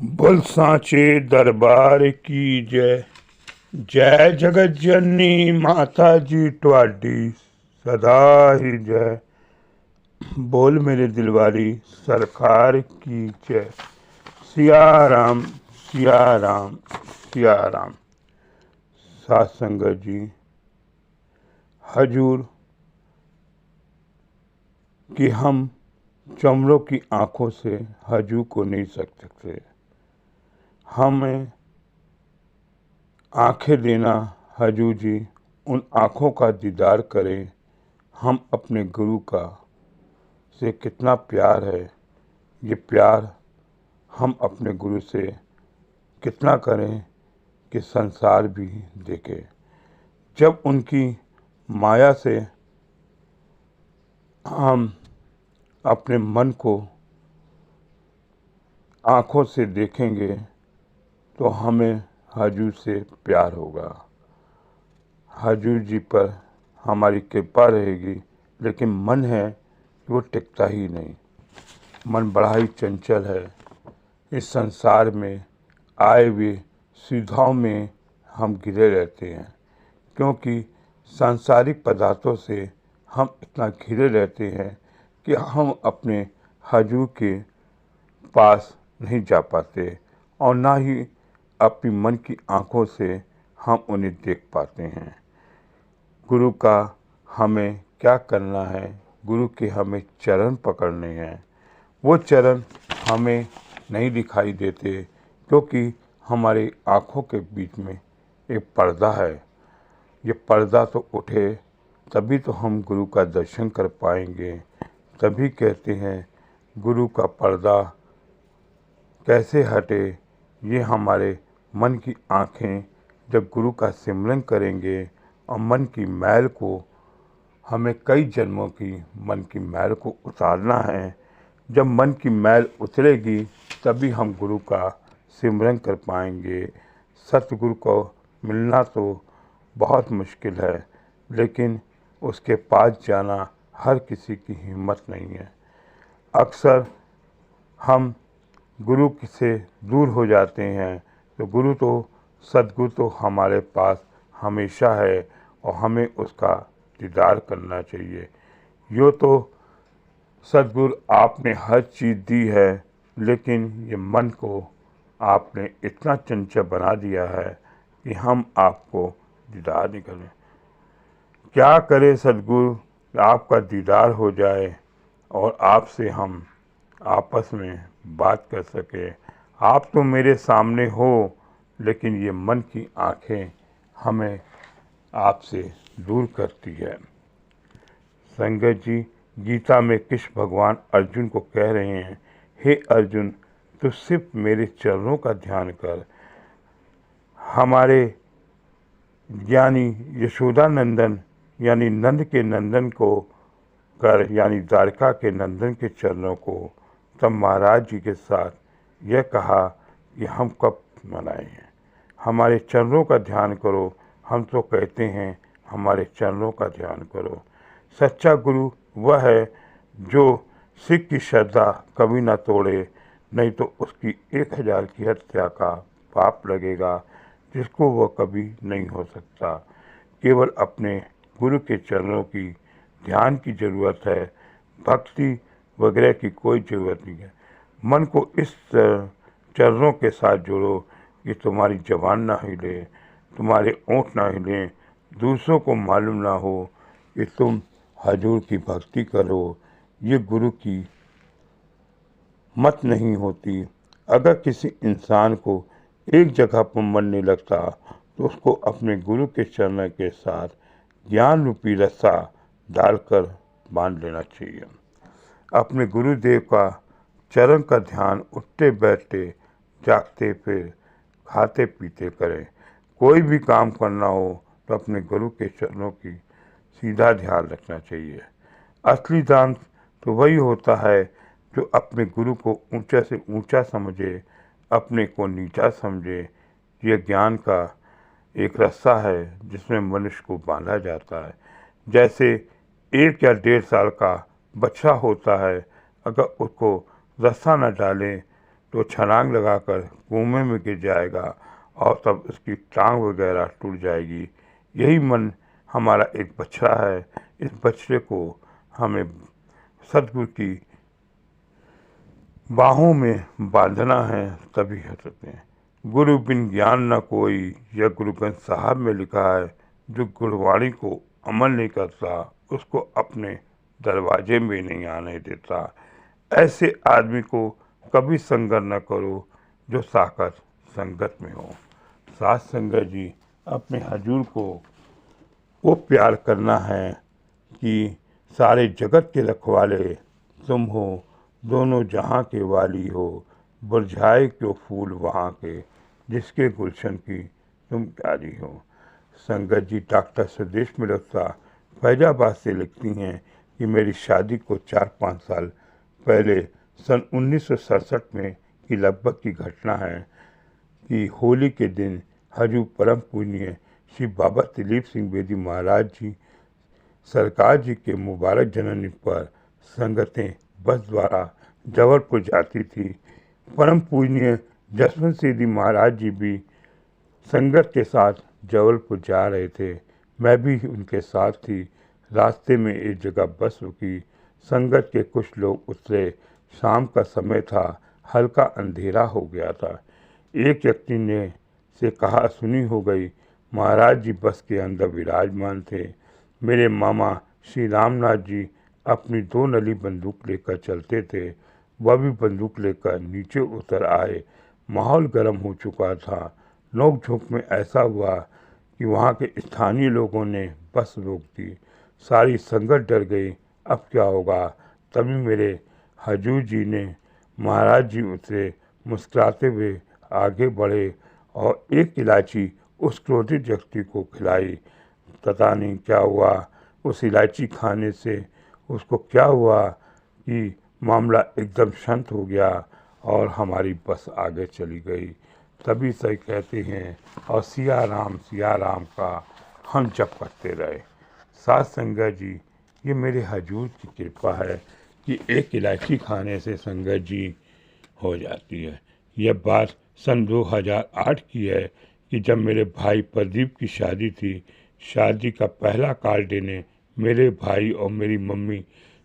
बोल सांचे दरबार की जय। जय जगत जननी माता जी ट्वाडी सदा ही जय। बोल मेरे दिलवारी सरकार की जय। सिया राम सिया राम सिया राम। सात संगत जी, हजूर कि हम चमड़ों की आंखों से हजूर को नहीं सक सकते। हमें आंखें देना हजूर जी, उन आंखों का दीदार करें। हम अपने गुरु का से कितना प्यार है, ये प्यार हम अपने गुरु से कितना करें कि संसार भी देखे। जब उनकी माया से हम अपने मन को आँखों से देखेंगे तो हमें हजूर से प्यार होगा, हजूर जी पर हमारी कृपा रहेगी। लेकिन मन है वो टिकता ही नहीं। मन बड़ा ही चंचल है। इस संसार में आए हुए सुविधाओं में हम घिरे रहते हैं, क्योंकि सांसारिक पदार्थों से हम इतना घिरे रहते हैं कि हम अपने हजूर के पास नहीं जा पाते और ना ही अपनी मन की आंखों से हम उन्हें देख पाते हैं। गुरु का हमें क्या करना है, गुरु के हमें चरण पकड़ने हैं। वो चरण हमें नहीं दिखाई देते, क्योंकि हमारी आँखों के बीच में एक पर्दा है। ये पर्दा तो उठे तभी तो हम गुरु का दर्शन कर पाएंगे। तभी कहते हैं गुरु का पर्दा कैसे हटे। ये हमारे मन की आँखें जब गुरु का सिमरन करेंगे और मन की मैल को, हमें कई जन्मों की मन की मैल को उतारना है। जब मन की मैल उतरेगी तभी हम गुरु का सिमरन कर पाएंगे। सतगुरु को मिलना तो बहुत मुश्किल है, लेकिन उसके पास जाना हर किसी की हिम्मत नहीं है। अक्सर हम गुरु से दूर हो जाते हैं, तो गुरु तो सतगुरु तो हमारे पास हमेशा है और हमें उसका दीदार करना चाहिए। यो तो सतगुरु आपने हर चीज़ दी है, लेकिन ये मन को आपने इतना चंचल बना दिया है कि हम आपको दीदार नहीं करें। क्या करे सतगुरु, आपका दीदार हो जाए और आपसे हम आपस में बात कर सके। आप तो मेरे सामने हो, लेकिन ये मन की आँखें हमें आपसे दूर करती है। संगत जी, गीता में कृष्ण भगवान अर्जुन को कह रहे हैं, हे अर्जुन, तो सिर्फ मेरे चरणों का ध्यान कर। हमारे ज्ञानी यशोदा नंदन यानी नंद के नंदन को कर, यानी द्वारका के नंदन के चरणों को। तब महाराज जी के साथ यह कहा कि हम कब मनाए हैं, हमारे चरणों का ध्यान करो। हम तो कहते हैं हमारे चरणों का ध्यान करो। सच्चा गुरु वह है जो सिख की श्रद्धा कभी ना तोड़े, नहीं तो उसकी 1000 की हत्या का पाप लगेगा, जिसको वह कभी नहीं हो सकता। केवल अपने गुरु के चरणों की ध्यान की ज़रूरत है, भक्ति वगैरह की कोई ज़रूरत नहीं है। मन को इस चरणों के साथ जोड़ो कि तुम्हारी ज़बान ना हिले, तुम्हारे ओंठ ना हिलें, दूसरों को मालूम ना हो कि तुम हजूर की भक्ति करो। ये गुरु की मत नहीं होती। अगर किसी इंसान को एक जगह पर मन नहीं लगता तो उसको अपने गुरु के चरण के साथ ज्ञान रूपी रस्सा डालकर बांध लेना चाहिए। अपने गुरुदेव का चरण का ध्यान उठते बैठते, जागते फिर खाते पीते करें। कोई भी काम करना हो तो अपने गुरु के चरणों की सीधा ध्यान रखना चाहिए। असली दान तो वही होता है जो अपने गुरु को ऊंचा से ऊंचा समझे, अपने को नीचा समझे। यह ज्ञान का एक रस्सा है जिसमें मनुष्य को बांधा जाता है। जैसे 1 या 1.5 साल का बच्चा होता है, अगर उसको रस्सा न डालें तो छलांग लगाकर कुएं में गिर जाएगा और तब उसकी टांग वगैरह टूट जाएगी। यही मन हमारा एक बछड़ा है। इस बछड़े को हमें सद्गुरु की बाहों में बांधना है, तभी हट सकते हैं। गुरु बिन ज्ञान न कोई, यह गुरु ग्रंथ साहब में लिखा है। जो गुरुवाणी को अमल नहीं करता उसको अपने दरवाजे में नहीं आने देता। ऐसे आदमी को कभी संगत न करो जो साकर संगत में हो। साथ संगत जी, अपने हजूर को प्यार करना है कि सारे जगत के रखवाले तुम हो, दोनों जहाँ के वाली हो। बुरझाए क्यों फूल वहाँ के, जिसके गुलशन की तुम प्यारी हो। संगत जी डॉक्टर सुदेश मिश्रा फैजाबाद से लिखती हैं कि मेरी शादी को 4-5 साल पहले सन 1967 में की लगभग की घटना है कि होली के दिन हजूर परम पूजनीय श्री बाबा दिलीप सिंह बेदी महाराज जी सरकार जी के मुबारक जन्मदिन पर संगतें बस द्वारा जबलपुर जाती थी। परम पूजनीय जसवंत सिंह जी महाराज जी भी संगत के साथ जबलपुर जा रहे थे। मैं भी उनके साथ थी। रास्ते में एक जगह बस रुकी। संगत के कुछ लोग उतरे। शाम का समय था, हल्का अंधेरा हो गया था। एक व्यक्ति ने से कहा सुनी हो गई। महाराज जी बस के अंदर विराजमान थे। मेरे मामा श्री रामनाथ जी अपनी 2 नली बंदूक लेकर चलते थे। वह भी बंदूक लेकर नीचे उतर आए। माहौल गर्म हो चुका था। नोक झोंक में ऐसा हुआ कि वहाँ के स्थानीय लोगों ने बस रोक दी। सारी संगत डर गई, अब क्या होगा। तभी मेरे हजूर जी ने महाराज जी उतरे, मुस्कुराते हुए आगे बढ़े और एक इलायची उस क्रोधित व्यक्ति को खिलाई। पता नहीं क्या हुआ, उस इलायची खाने से उसको क्या हुआ कि मामला एकदम शांत हो गया और हमारी बस आगे चली गई। तभी से कहते हैं और सिया राम का हम जप करते रहे। साथ संगत जी, ये मेरे हजूर की कृपा है कि एक इलायची खाने से संगत जी हो जाती है। यह बात सन 2008 की है कि जब मेरे भाई प्रदीप की शादी थी। शादी का पहला कार्ड देने मेरे भाई और मेरी मम्मी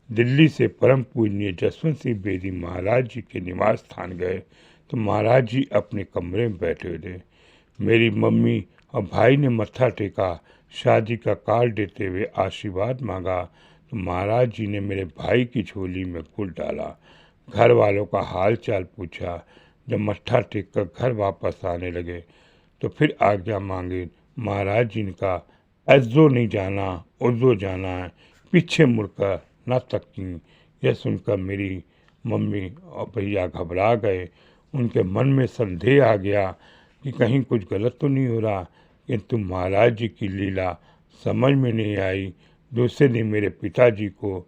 दिल्ली से परम पूजनीय जसवंत सिंह बेदी महाराज जी के निवास स्थान गए तो महाराज जी अपने कमरे में बैठे थे। मेरी मम्मी और भाई ने मत्था टेका, शादी का कार्ड देते हुए आशीर्वाद मांगा तो महाराज जी ने मेरे भाई की झोली में गुड़ डाला। घर वालों का हाल चाल पूछा। जब मत्था टेक कर घर वापस आने लगे तो फिर आज्ञा मांगी। महाराज जी ने कहा, ऐसो नहीं जाना, उर्दो जाना है, पीछे मुड़कर न तकी। यह सुनकर मेरी मम्मी और भैया घबरा गए। उनके मन में संदेह आ गया कि कहीं कुछ गलत तो नहीं हो रहा, किंतु महाराज जी की लीला समझ में नहीं आई। दूसरे दिन मेरे पिताजी को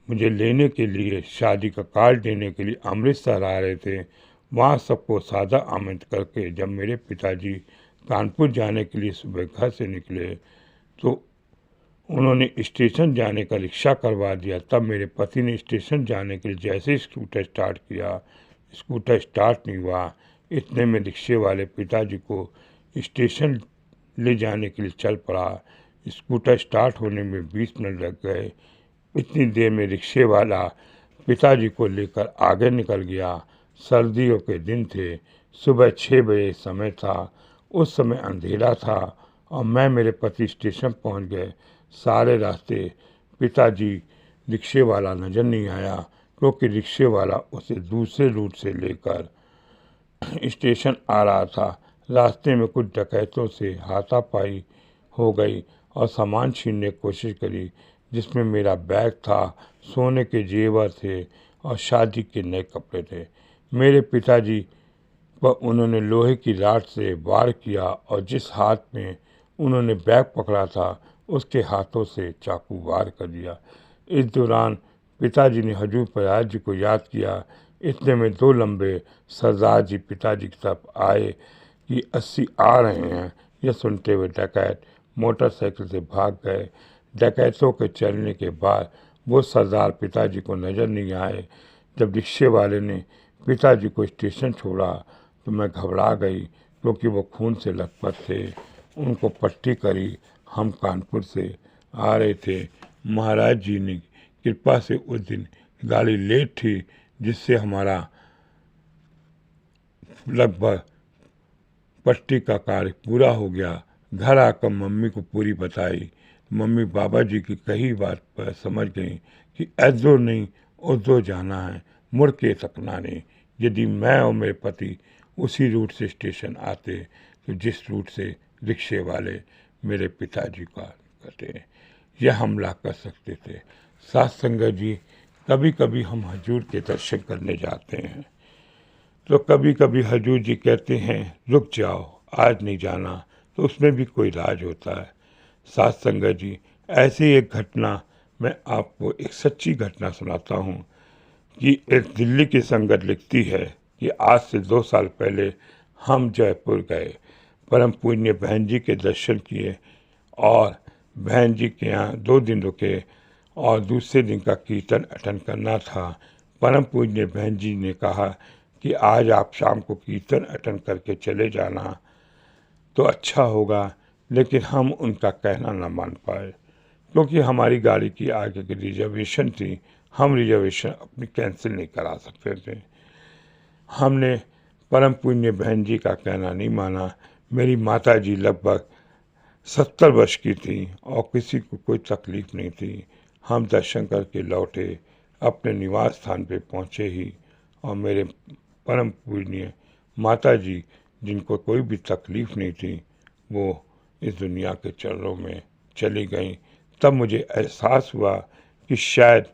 मुझे लेने के लिए, शादी का कार्ड देने के लिए अमृतसर आ रहे थे। वहाँ सबको सादा आमंत्रित करके जब मेरे पिताजी कानपुर जाने के लिए सुबह घर से निकले तो उन्होंने स्टेशन जाने का रिक्शा करवा दिया। तब मेरे पति ने स्टेशन जाने के लिए जैसे स्कूटर स्टार्ट किया, स्कूटर स्टार्ट नहीं हुआ। इतने में रिक्शे वाले पिताजी को स्टेशन ले जाने के लिए चल पड़ा। स्कूटर स्टार्ट होने में 20 मिनट लग गए। इतनी देर में रिक्शे वाला पिताजी को लेकर आगे निकल गया। सर्दियों के दिन थे, सुबह 6 बजे समय था। उस समय अंधेरा था और मैं मेरे पति स्टेशन पहुंच गए। सारे रास्ते पिताजी रिक्शे वाला नजर नहीं आया क्योंकि रिक्शे वाला उसे दूसरे रूट से लेकर स्टेशन आ रहा था। रास्ते में कुछ डकैतों से हाथापाई हो गई और सामान छीनने की कोशिश करी, जिसमें मेरा बैग था, सोने के जेवर थे और शादी के नए कपड़े थे। मेरे पिताजी पर उन्होंने लोहे की रॉड से वार किया और जिस हाथ में उन्होंने बैग पकड़ा था उसके हाथों से चाकू वार कर दिया। इस दौरान पिताजी ने हजूर प्रयाग जी को याद किया। इतने में 2 लंबे सरदार जी पिताजी की तरफ आए कि 80 आ रहे हैं। यह सुनते हुए डकैत मोटरसाइकिल से भाग गए। डकैतों के चलने के बाद वो सरदार पिताजी को नजर नहीं आए। जब रिक्शे वाले ने पिताजी को स्टेशन छोड़ा तो मैं घबरा गई, क्योंकि वो खून से लथपथ थे। उनको पट्टी करी। हम कानपुर से आ रहे थे। महाराज जी ने कृपा से उस दिन गाड़ी लेट थी, जिससे हमारा लगभग पट्टी का कार्य पूरा हो गया। घर आकर मम्मी को पूरी बताई। मम्मी बाबा जी की कही बात पर समझ गई कि ऐदो नहीं उदो जाना है, मुड़ के सकना नहीं। यदि मैं और मेरे पति उसी रूट से स्टेशन आते तो जिस रूट से रिक्शे वाले मेरे पिताजी का करते यह हमला कर सकते थे। साथ संगत जी, कभी कभी हम हजूर के दर्शन करने जाते हैं तो कभी कभी हजूर जी कहते हैं रुक जाओ, आज नहीं जाना, तो उसमें भी कोई राज होता है। साथ संगत जी, ऐसी एक घटना मैं आपको एक सच्ची घटना सुनाता हूँ कि एक दिल्ली की संगत लिखती है कि आज से 2 साल पहले हम जयपुर गए, परम पूज्य बहन जी के दर्शन किए और बहन जी के यहाँ 2 दिन रुके और दूसरे दिन का कीर्तन अटेंड करना था। परम पूज्य बहन जी ने कहा कि आज आप शाम को कीर्तन अटेंड करके चले जाना तो अच्छा होगा, लेकिन हम उनका कहना न मान पाए, क्योंकि हमारी गाड़ी की आगे की रिजर्वेशन थी। हम रिजर्वेशन अपनी कैंसिल नहीं करा सकते थे। हमने परम पुण्य बहन जी का कहना नहीं माना। मेरी माता जी लगभग 70 वर्ष की थी और किसी को कोई तकलीफ नहीं थी। हम दर्शन करके लौटे, अपने निवास स्थान पे पहुँचे ही और मेरे परम पूजनीय माता जी, जिनको कोई भी तकलीफ नहीं थी, वो इस दुनिया के चरणों में चली गईं। तब मुझे एहसास हुआ कि शायद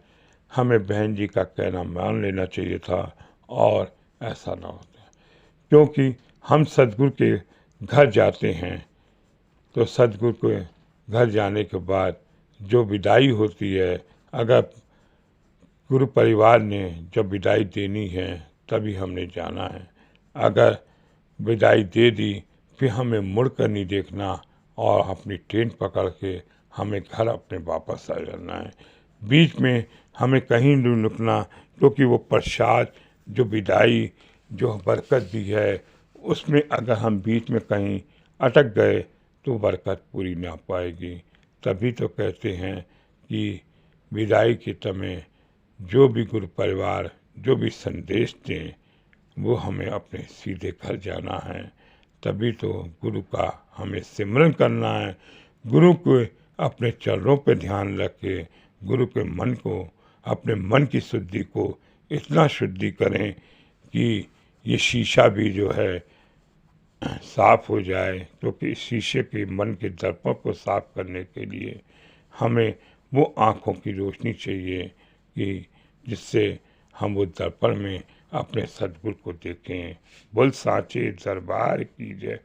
हमें बहन जी का कहना मान लेना चाहिए था और ऐसा ना होता, क्योंकि हम सदगुरु के घर जाते हैं तो सदगुरु के घर जाने के बाद जो विदाई होती है, अगर गुरु परिवार ने जब विदाई देनी है तभी हमने जाना है। अगर विदाई दे दी फिर हमें मुड़ कर नहीं देखना और अपनी ट्रेन पकड़ के हमें घर अपने वापस आ जाना है। बीच में हमें कहीं नहीं रुकना, क्योंकि वो प्रसाद जो विदाई जो बरकत दी है, उसमें अगर हम बीच में कहीं अटक गए तो बरकत पूरी ना पाएगी। तभी तो कहते हैं कि विदाई के समय जो भी गुरु परिवार जो भी संदेश दें वो हमें अपने सीधे घर जाना है। तभी तो गुरु का हमें सिमरन करना है। गुरु को अपने चरणों पे ध्यान रख के गुरु के मन को, अपने मन की शुद्धि को इतना शुद्धि करें कि ये शीशा भी जो है साफ हो जाए, क्योंकि इस शीशे के मन के दर्पण को साफ करने के लिए हमें वो आँखों की रोशनी चाहिए कि जिससे हम वो दर्पण में अपने सदगुरु को देखें। बोल साचे दरबार की जय।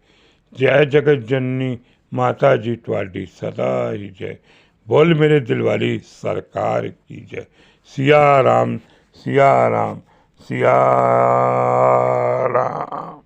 जय जगत जननी माता जी ट्वाडी सदा ही जय। बोल मेरे दिल वाली सरकार की जय। सिया राम सिया राम सिया राम।